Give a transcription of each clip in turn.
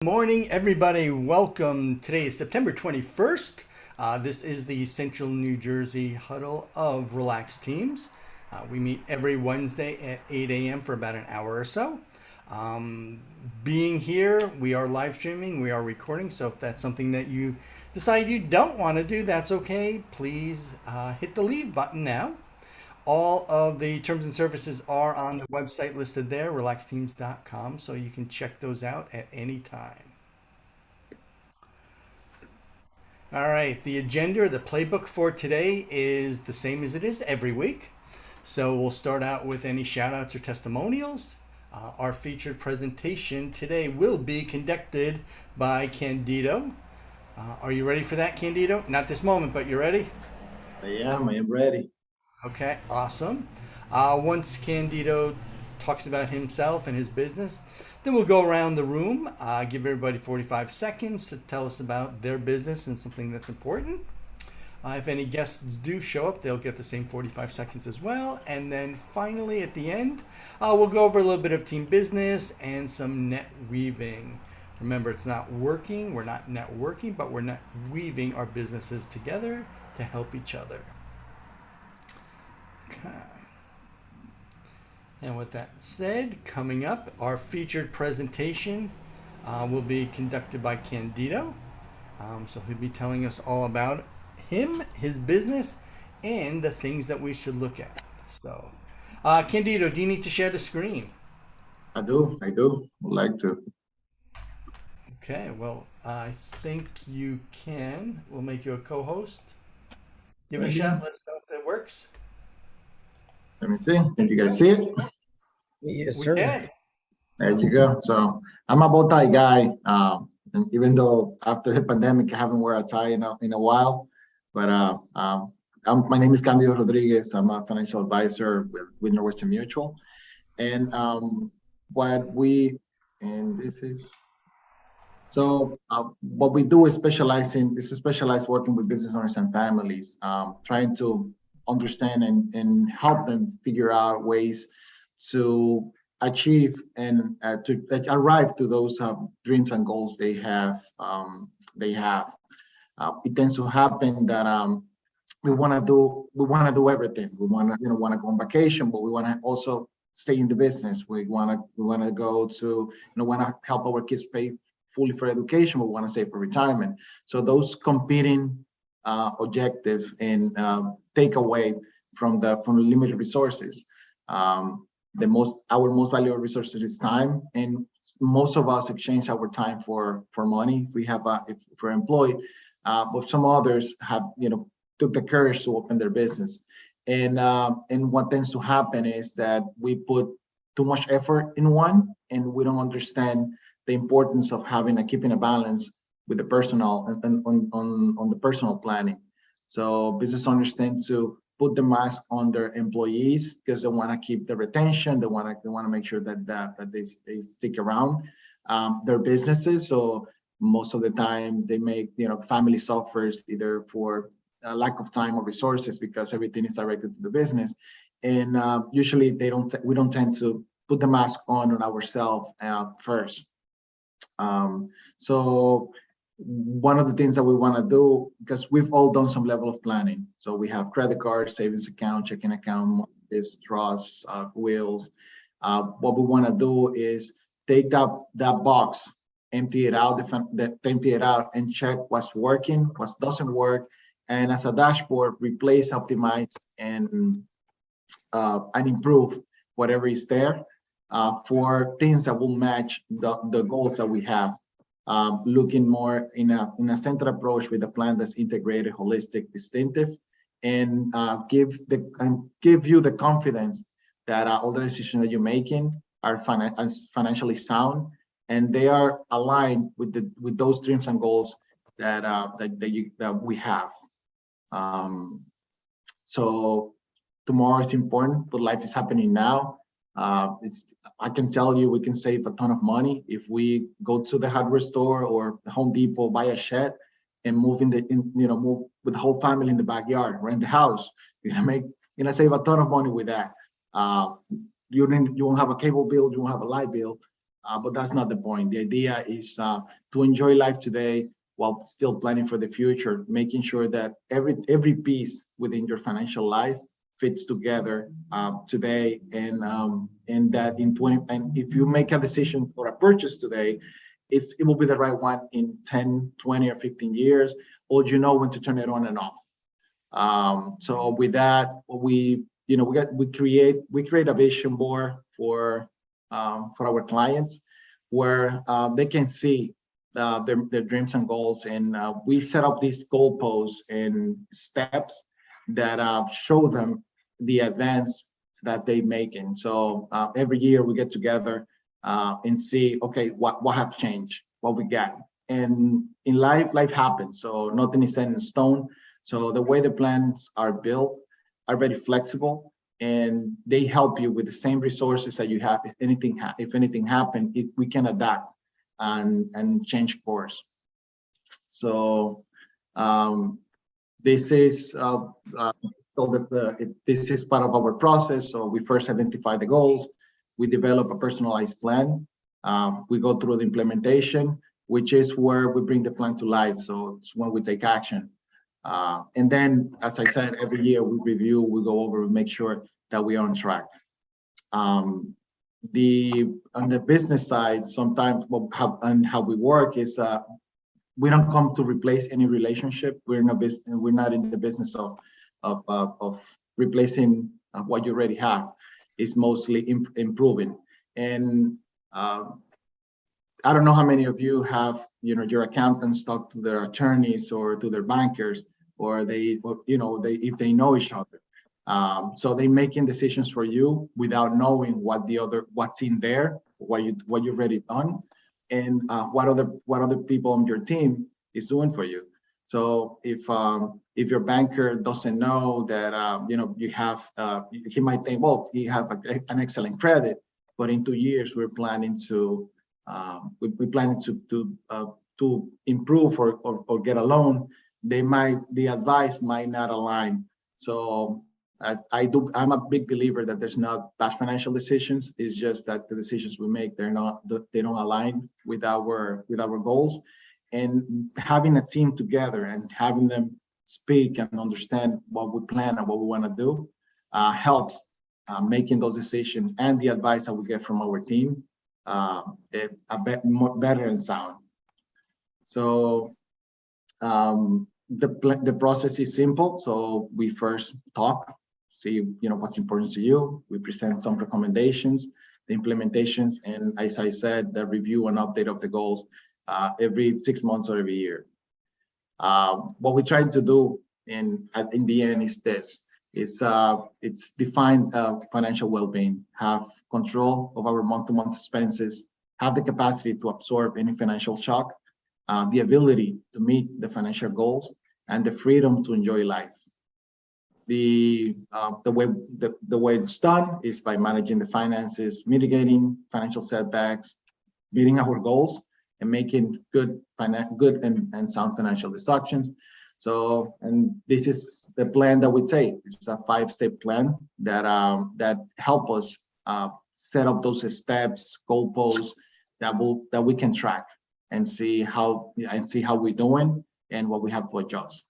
Morning, everybody. Welcome. Today is September 21st. This is the Central New Jersey huddle of Relaxed Teams. We meet every Wednesday at 8 a.m. for about an hour or so. Being here, we are live streaming, we are recording. So if that's something that you decide you don't want to do, that's okay. Please hit the leave button now. All of the terms and services are on the website listed there, relaxteams.com, so you can check those out at any time. All right, the agenda or the playbook for today is the same as it is every week. So we'll start out with any shout outs or testimonials. Our featured presentation today will be conducted by Candido. Are you ready for that, Candido? Not this moment, but you're ready? I am ready. Okay, awesome. Once Candido talks about himself and his business, then we'll go around the room, give everybody 45 seconds to tell us about their business and something that's important. If any guests do show up, they'll get the same 45 seconds as well. And then finally, at the end, we'll go over a little bit of team business and some net weaving. Remember, it's not working, we're not networking, but we're net weaving our businesses together to help each other. Okay. And with that said, coming up, our featured presentation will be conducted by Candido. So he'll be telling us all about him, his business, and the things that we should look at. So, Candido, do you need to share the screen? I do. Would like to. Okay, well, I think you can. We'll make you a co-host. Give it a shot. Let us know if it works. Let me see. Can you guys see it? Yes, We sir. can. There you go. So I'm a bow tie guy. And even though after the pandemic, I haven't worn a tie in a while, but my name is Candido Rodriguez. I'm a financial advisor with Northwestern Mutual. And this is, so what we do is specialize working with business owners and families, trying to understand and help them figure out ways to achieve and to arrive to those dreams and goals they have. It tends to happen that we want to do everything. We want to go on vacation, but we want to also stay in the business. We want to go to want to help our kids pay fully for education. We want to save for retirement. So those competing objectives and take away from the limited resources. Our most valuable resource is time, and most of us exchange our time for money. If we're employed, but some others have took the courage to open their business. And what tends to happen is that we put too much effort in one, and we don't understand the importance of keeping a balance with the personal and on the personal planning. So business owners tend to put the mask on their employees because they want to keep the retention. They want to make sure that they stick around their businesses. So most of the time they make family suffers either for a lack of time or resources because everything is directed to the business. And usually we don't tend to put the mask on ourselves first. So one of the things that we want to do, because we've all done some level of planning. So we have credit cards, savings account, checking account, trusts, wills. What we want to do is take that box, empty it out, and check what's working, what doesn't work, and as a dashboard, replace, optimize, and improve whatever is there for things that will match the goals that we have. Looking more in a centered approach with a plan that's integrated, holistic, distinctive, and give you the confidence that all the decisions that you're making are financially sound, and they are aligned with those dreams and goals that we have. So tomorrow is important, but life is happening now. I can tell you we can save a ton of money if we go to the hardware store or the Home Depot, buy a shed, and move move with the whole family in the backyard, rent the house. You're gonna save a ton of money with that. You won't have a cable bill, you won't have a light bill, but that's not the point. The idea is to enjoy life today while still planning for the future, making sure that every piece within your financial life fits together today, and that in 20, and if you make a decision for a purchase today, it will be the right one in 10, 20, or 15 years, or you know when to turn it on and off. So with that, we create a vision board for our clients, where they can see their dreams and goals, and we set up these goalposts and steps that show them the advance that they making. So every year we get together and see, okay, what have changed, what we got. And in life happens, so nothing is set in stone. So the way the plans are built are very flexible, and they help you with the same resources that you have. If anything happens, we can adapt and change course. So this is this is part of our process. So we first identify the goals, we develop a personalized plan, we go through the implementation, which is where we bring the plan to life. So it's when we take action. And then, as I said, every year we review, we go over, we make sure that we are on track. On the business side, sometimes how we work is we don't come to replace any relationship. We're not in the business of replacing what you already have. It's mostly improving. And I don't know how many of you have, your accountants talk to their attorneys or to their bankers, or if they know each other. So they making decisions for you without knowing what's in there, what you've already done, and what other people on your team is doing for you. So if your banker doesn't know that you have, he might think, well, he have an excellent credit, but in 2 years we're planning to to improve or get a loan. The advice might not align. So I'm a big believer that there's not bad financial decisions. It's just that the decisions we make, they don't align with our goals. And having a team together and having them speak and understand what we plan and what we want to do helps making those decisions, and the advice that we get from our team a bit more better and sound. So the process is simple. So we first talk, see what's important to you. We present some recommendations, the implementations, and as I said, the review and update of the goals every 6 months or every year. What we try to do in the end is this: it's define financial well-being, have control of our month-to-month expenses, have the capacity to absorb any financial shock, the ability to meet the financial goals, and the freedom to enjoy life. The way it's done is by managing the finances, mitigating financial setbacks, meeting our goals, and making good and sound financial decisions. So, and this is the plan that we take. It's a 5-step plan that help us set up those steps, goalposts that we can track and see how we're doing and what we have to adjust.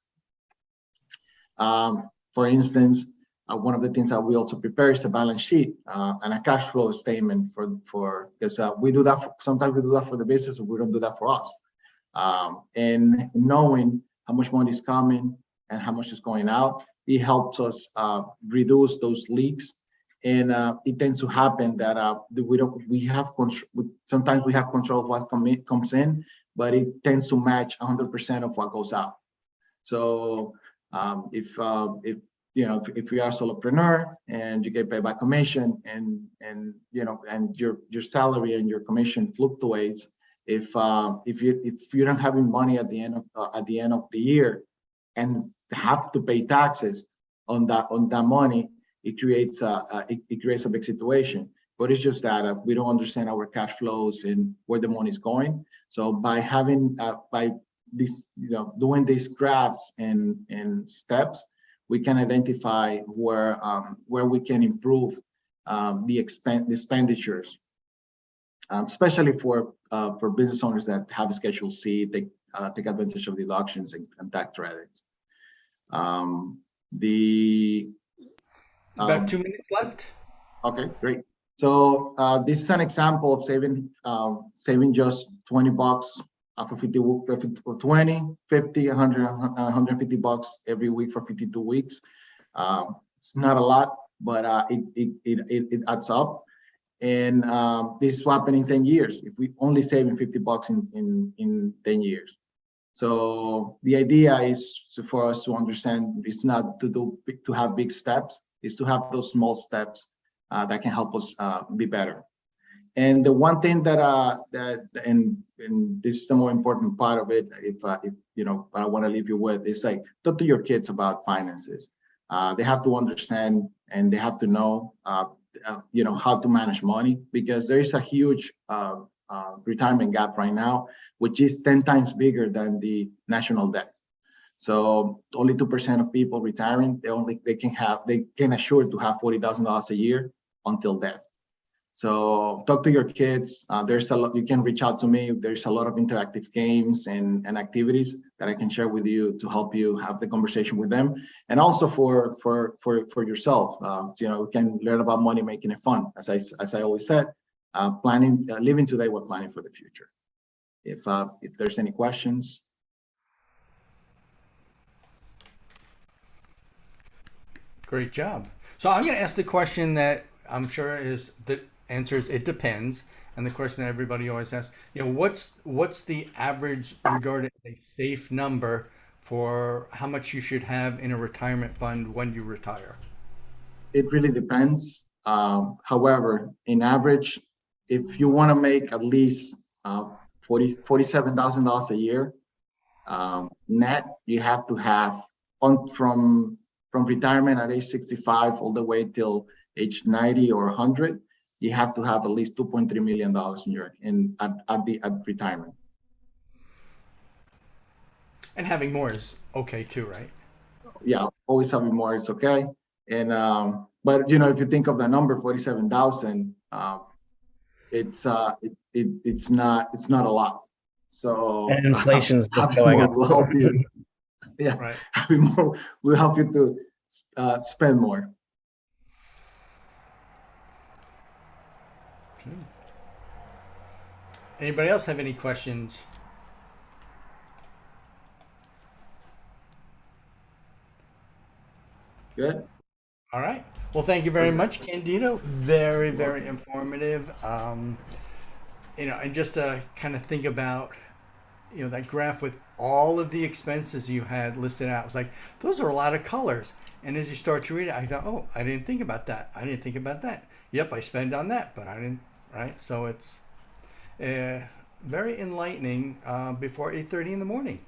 For instance, one of the things that we also prepare is a balance sheet and a cash flow statement because we do that sometimes we do that for the business, but we don't do that for us. And knowing how much money is coming and how much is going out, it helps us reduce those leaks. And it tends to happen that sometimes we have control of what comes in, but it tends to match 100% of what goes out. So if you are a solopreneur and you get paid by commission, and your salary and your commission fluctuates, if you don't have any money at the end of the year and have to pay taxes on that money, it creates a big situation. But it's just that we don't understand our cash flows and where the money is going. So by having doing these graphs and steps, we can identify where we can improve the expenditures. especially for business owners that have a Schedule C, take advantage of deductions and tax credits. The About 2 minutes left. Okay, great. So this is an example of saving just $20 for 50, for 20, 50, 100, 150 bucks every week for 52 weeks. It's not a lot, but it adds up. And this is happening in 10 years. If we only saving 50 bucks in 10 years. So the idea is for us to understand it's not to have big steps, it's to have those small steps that can help us be better. And the one thing that and this is the more important part of it, if you know, what I want to leave you with is like, talk to your kids about finances. They have to understand and they have to know, you know, how to manage money, because there is a huge retirement gap right now, which is 10 times bigger than the national debt. So only 2% of people retiring, they can assure to have $40,000 a year until death. So talk to your kids. There's a lot, you can reach out to me. There's a lot of interactive games and activities that I can share with you to help you have the conversation with them. And also for yourself, you know, you can learn about money, making it fun. As I always said, living today while planning for the future. If there's any questions. Great job. So I'm going to ask the question that I'm sure is the answer is it depends, and the question that everybody always asks, you know, what's the average regarded as a safe number for how much you should have in a retirement fund when you retire? It really depends. However, in average, if you want to make at least $47,000 a year net, you have to have from retirement at age 65 all the way till age 90 or 100, you have to have at least $2.3 million at retirement. And having more is okay too, right? Yeah, always having more is okay. And but you know, if you think of the number 47,000, it's not a lot. So and inflation's just going up. Will help you. Yeah, Right. having more will help you to spend more. Anybody else have any questions? Good. All right. Well, thank you very much, Candido. Very, very informative. You know, and just to kind of think about, you know, that graph with all of the expenses you had listed out. It was like, those are a lot of colors. And as you start to read it, I thought, oh, I didn't think about that. I didn't think about that. Yep, I spend on that, but I didn't, right? So it's very enlightening before 8:30 in the morning.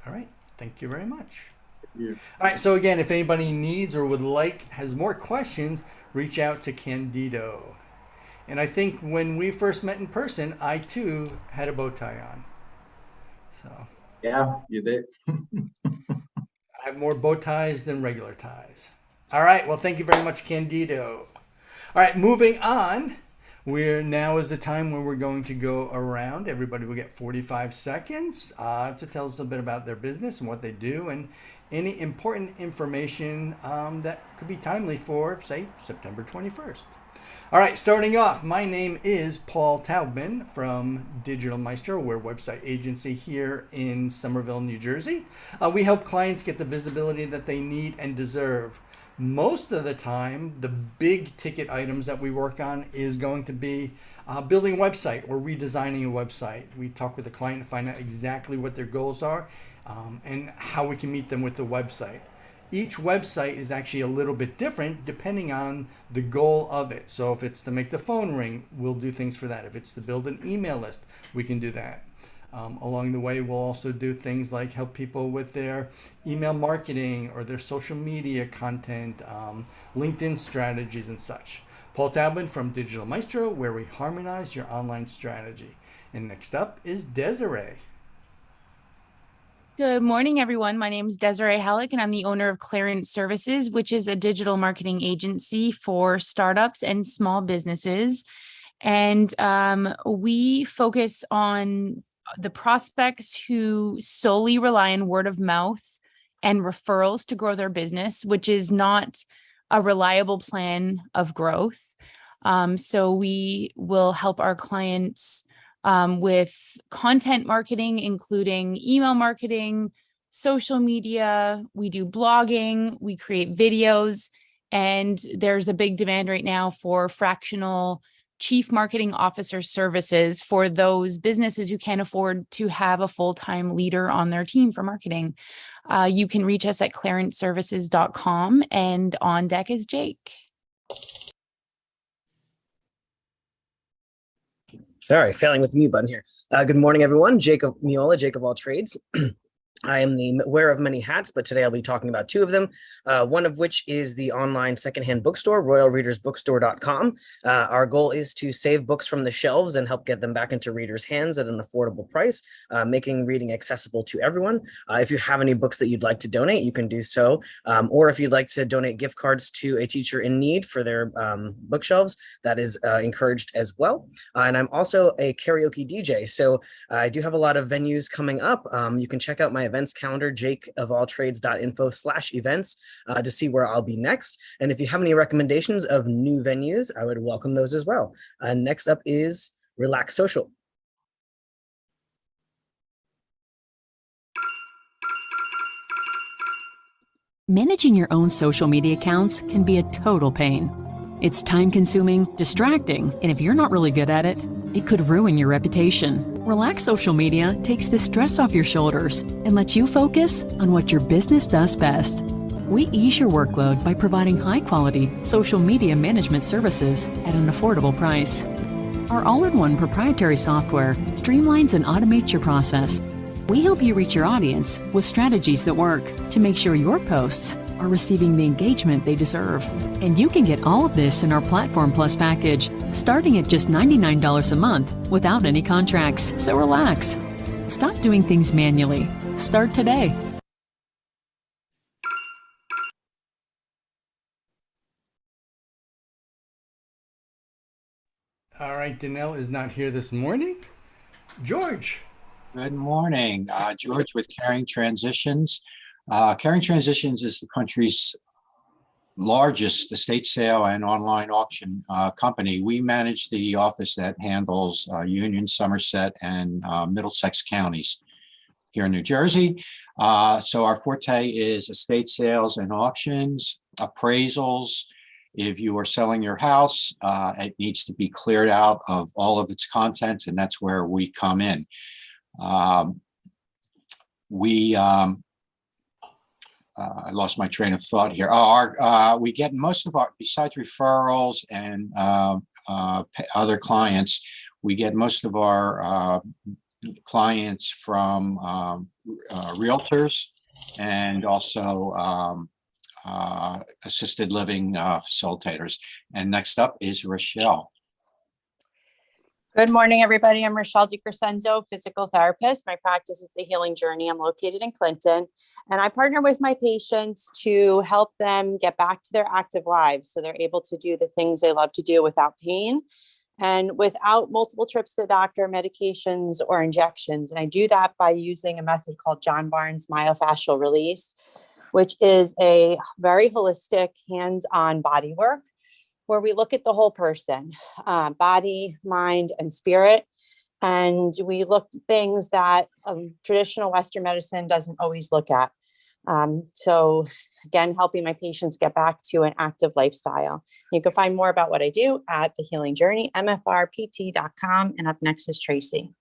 All right. Thank you very much. Yeah. All right. So again, if anybody needs or has more questions, reach out to Candido. And I think when we first met in person, I too had a bow tie on. So Yeah, you did. I have more bow ties than regular ties. All right. Well, thank you very much, Candido. All right. Moving on. Now is the time when we're going to go around. Everybody will get 45 seconds to tell us a bit about their business and what they do and any important information that could be timely for, say, September 21st. All right, starting off, my name is Paul Taubman from Digital Maestro. We're a website agency here in Somerville, New Jersey. We help clients get the visibility that they need and deserve. Most of the time, the big ticket items that we work on is going to be building a website or redesigning a website. We talk with the client to find out exactly what their goals are and how we can meet them with the website. Each website is actually a little bit different depending on the goal of it. So if it's to make the phone ring, we'll do things for that. If it's to build an email list, we can do that. Along the way, we'll also do things like help people with their email marketing or their social media content, LinkedIn strategies and such. Paul Taubman from Digital Maestro, where we harmonize your online strategy. And next up is Desiree. Good morning, everyone. My name is Desiree Halleck, and I'm the owner of Clarence Services, which is a digital marketing agency for startups and small businesses. And we focus on the prospects who solely rely on word of mouth and referrals to grow their business, which is not a reliable plan of growth. So we will help our clients with content marketing, including email marketing, social media. We do blogging, we create videos, and there's a big demand right now for fractional chief marketing officer services for those businesses who can't afford to have a full-time leader on their team for marketing. You can reach us at clarenceservices.com, and on deck is Jake. Sorry, failing with the mute button here. Good morning, everyone. Jacob Miola, Jake of All Trades. I am the wearer of many hats, but today I'll be talking about two of them, one of which is the online secondhand bookstore, royalreadersbookstore.com. Our goal is to save books from the shelves and help get them back into readers' hands at an affordable price, making reading accessible to everyone. If you have any books that you'd like to donate, you can do so. Or if you'd like to donate gift cards to a teacher in need for their bookshelves, that is encouraged as well. And I'm also a karaoke DJ, so I do have a lot of venues coming up. You can check out my events calendar, jakeofalltrades.info/events, to see where I'll be next. And if you have any recommendations of new venues, I would welcome those as well. Next up is Relax Social. Managing your own social media accounts can be a total pain. It's time-consuming, distracting, and if you're not really good at it, it could ruin your reputation. Relax Social Media takes the stress off your shoulders and lets you focus on what your business does best. We ease your workload by providing high-quality social media management services at an affordable price. Our all-in-one proprietary software streamlines and automates your process. We help you reach your audience with strategies that work to make sure your posts are receiving the engagement they deserve. And you can get all of this in our Platform Plus package, starting at just $99 a month without any contracts. So relax. Stop doing things manually. Start today. All right, Danelle is not here this morning. George. Good morning, George with Caring Transitions. Caring Transitions is the country's largest estate sale and online auction company. We manage the office that handles Union, Somerset, and Middlesex counties here in New Jersey. So our forte is estate sales and auctions, appraisals. If you are selling your house, it needs to be cleared out of all of its contents, and that's where we come in. I lost my train of thought here. We get most of our, besides referrals and other clients, we get most of our clients from realtors and also assisted living facilitators. And next up is Rochelle. Good morning, everybody. I'm Rochelle DiCrescenzo, physical therapist. My practice is The Healing Journey. I'm located in Clinton, and I partner with my patients to help them get back to their active lives so they're able to do the things they love to do without pain and without multiple trips to the doctor, medications, or injections. And I do that by using a method called John Barnes myofascial release, which is a very holistic, hands-on body work where we look at the whole person, body, mind, and spirit. And we look at things that traditional Western medicine doesn't always look at. So again, helping my patients get back to an active lifestyle. You can find more about what I do at The Healing Journey, mfrpt.com. And up next is Tracy.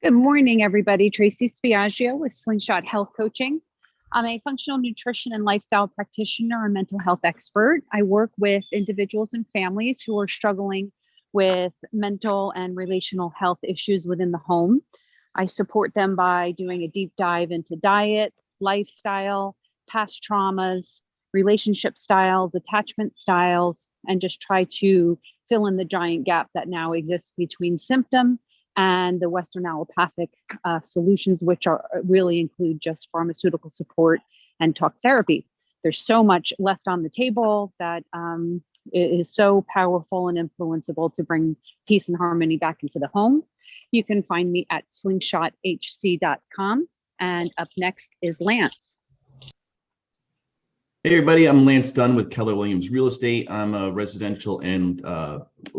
Good morning, everybody. Tracy Spiaggio with Slingshot Health Coaching. I'm a functional nutrition and lifestyle practitioner and mental health expert. I work with individuals and families who are struggling with mental and relational health issues within the home. I support them by doing a deep dive into diet, lifestyle, past traumas, relationship styles, attachment styles, and just try to fill in the giant gap that now exists between symptom and the Western allopathic solutions, which are really include just pharmaceutical support and talk therapy. There's so much left on the table that it is so powerful and influenceable to bring peace and harmony back into the home. You can find me at slingshothc.com. And up next is Lance. Hey everybody, I'm Lance Dunn with Keller Williams Real Estate. I'm a residential and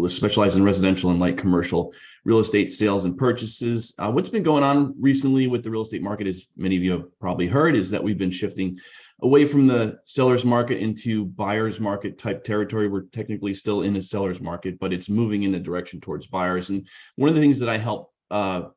specialize in residential and light commercial real estate sales and purchases. What's been going on recently with the real estate market, as many of you have probably heard, is that we've been shifting away from the seller's market into buyer's market type territory. We're technically still in a seller's market, but it's moving in a direction towards buyers. And one of the things that I help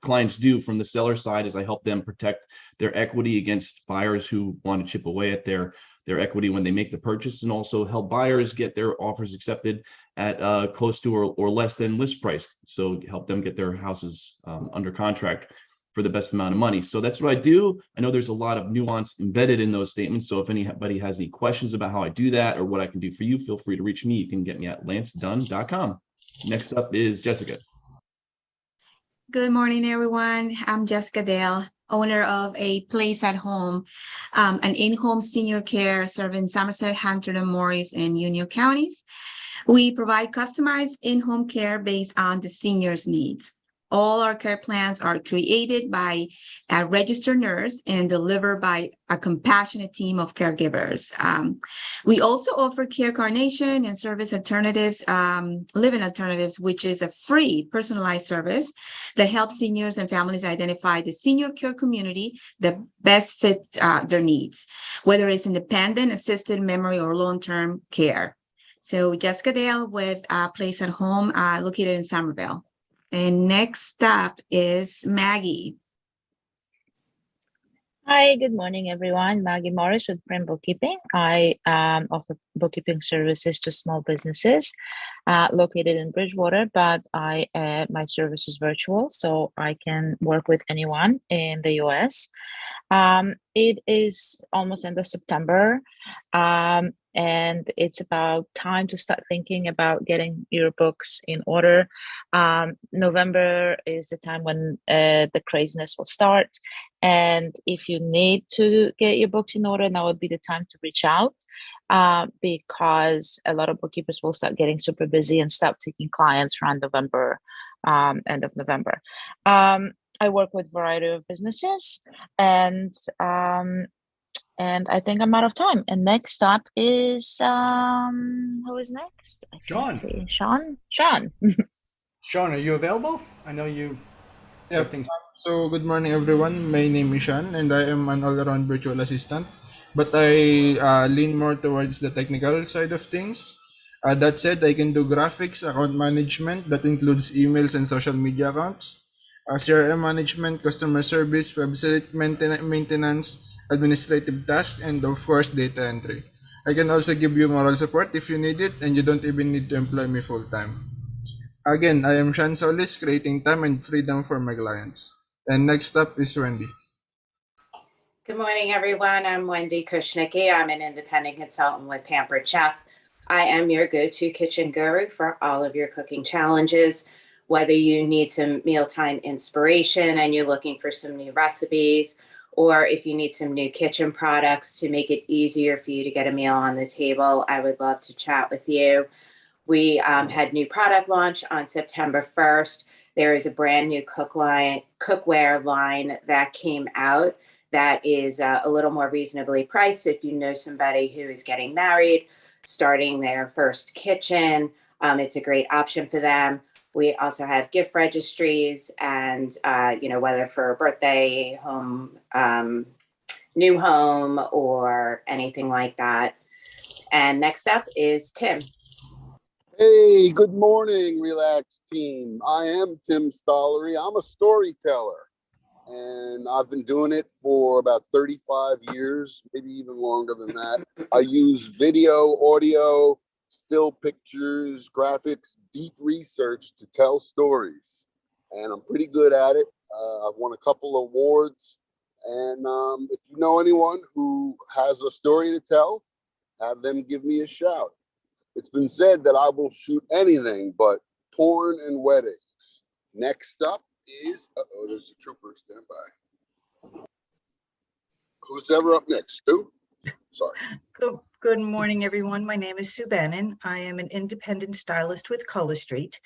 clients do from the seller side is I help them protect their equity against buyers who want to chip away at their equity when they make the purchase, and also help buyers get their offers accepted at close to or less than list price. So help them get their houses under contract for the best amount of money. So that's what I do. I know there's a lot of nuance embedded in those statements. So if anybody has any questions about how I do that or what I can do for you, feel free to reach me. You can get me at lancedunn.com. Next up is Jessica. Good morning, everyone. I'm Jessica Dale, owner of a Place at Home, an in-home senior care serving Somerset, Hampton, and Morris in Union counties. We provide customized in-home care based on the senior's needs. All our care plans are created by a registered nurse and delivered by a compassionate team of caregivers. We also offer care coordination and service alternatives, living alternatives, which is a free personalized service that helps seniors and families identify the senior care community that best fits their needs, whether it's independent, assisted, memory, or long-term care. So Jessica Dale with Place at Home, located in Somerville. And next up is Maggie. Hi, good morning, everyone. Maggie Morris with Prim Bookkeeping. I offer bookkeeping services to small businesses located in Bridgewater, but my service is virtual, so I can work with anyone in the US. It is almost end of September, and it's about time to start thinking about getting your books in order. November is the time when the craziness will start. And if you need to get your books in order, now would be the time to reach out because a lot of bookkeepers will start getting super busy and stop taking clients around November, end of November. I work with a variety of businesses, and I think I'm out of time. And next up is who is next? I can't see. Sean. Sean, are you available? I know you. Yeah. So good morning, everyone. My name is Sean, and I am an all-around virtual assistant. But I lean more towards the technical side of things. That said, I can do graphics, account management that includes emails and social media accounts, CRM management, customer service, website maintenance, administrative tasks, and of course, data entry. I can also give you moral support if you need it, and you don't even need to employ me full-time. Again, I am Sean Solis, creating time and freedom for my clients. And next up is Wendy. Good morning, everyone. I'm Wendy Kushnicki. I'm an independent consultant with Pampered Chef. I am your go-to kitchen guru for all of your cooking challenges. Whether you need some mealtime inspiration and you're looking for some new recipes, or if you need some new kitchen products to make it easier for you to get a meal on the table, I would love to chat with you. We had new product launch on September 1st. There is a brand new cookware line that came out that is a little more reasonably priced. If you know somebody who is getting married, starting their first kitchen, it's a great option for them. We also have gift registries and, whether for a birthday, home, new home, or anything like that. And next up is Tim. Hey, good morning, Relax team. I am Tim Stollery. I'm a storyteller, and I've been doing it for about 35 years, maybe even longer than that. I use video, audio, still pictures, graphics, deep research to tell stories, and I'm pretty good at it. I've won a couple of awards, and if you know anyone who has a story to tell, have them give me a shout. It's been said that I will shoot anything but porn and weddings. Next up is, there's a trooper standby. Who's ever up next? Stu? Sorry. Good morning, everyone. My name is Sue Bannon. I am an independent stylist with Color Street.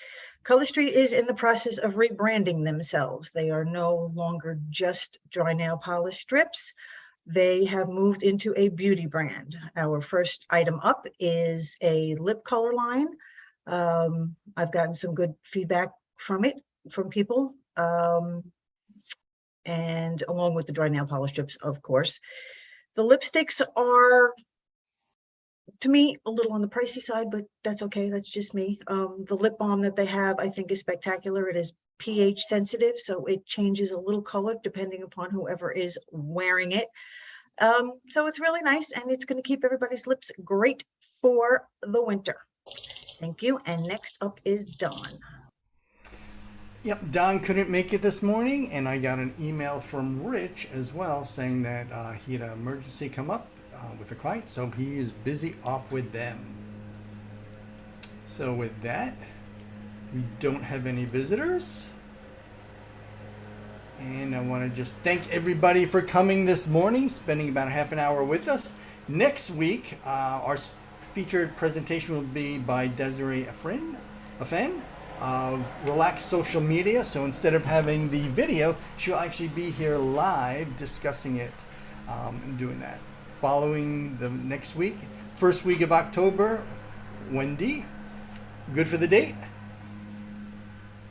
Color Street is in the process of rebranding themselves. They are no longer just dry nail polish strips. They have moved into a beauty brand. Our first item up is a lip color line. I've gotten some good feedback from it, from people, and along with the dry nail polish strips, of course. The lipsticks are, to me, a little on the pricey side, but that's okay. That's just me. The lip balm that they have, I think, is spectacular. It is pH sensitive, so it changes a little color depending upon whoever is wearing it. So it's really nice, and it's going to keep everybody's lips great for the winter. Thank you. And next up is Dawn. Yep, Don couldn't make it this morning, and I got an email from Rich as well saying that he had an emergency come up with a client, so he is busy off with them. So with that, we don't have any visitors. And I want to just thank everybody for coming this morning, spending about a half an hour with us. Next week, our featured presentation will be by Desiree Afrin of Relax Social Media. So instead of having the video, she'll actually be here live discussing it and doing that. Following the next week, first week of October, Wendy, good for the date?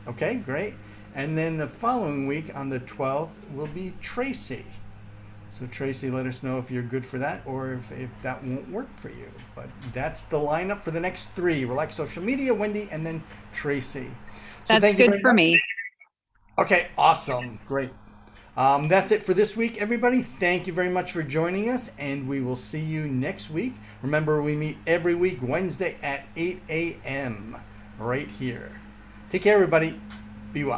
Okay, great. And then the following week on the 12th will be Tracy. So Tracy, let us know if you're good for that or if that won't work for you. But that's the lineup for the next three. Relax Social Media, Wendy, and then Tracy. So That's good for me. Okay, awesome. Great. That's it for this week, everybody. Thank you very much for joining us, and we will see you next week. Remember, we meet every week Wednesday at 8 a.m. right here. Take care, everybody. Be well.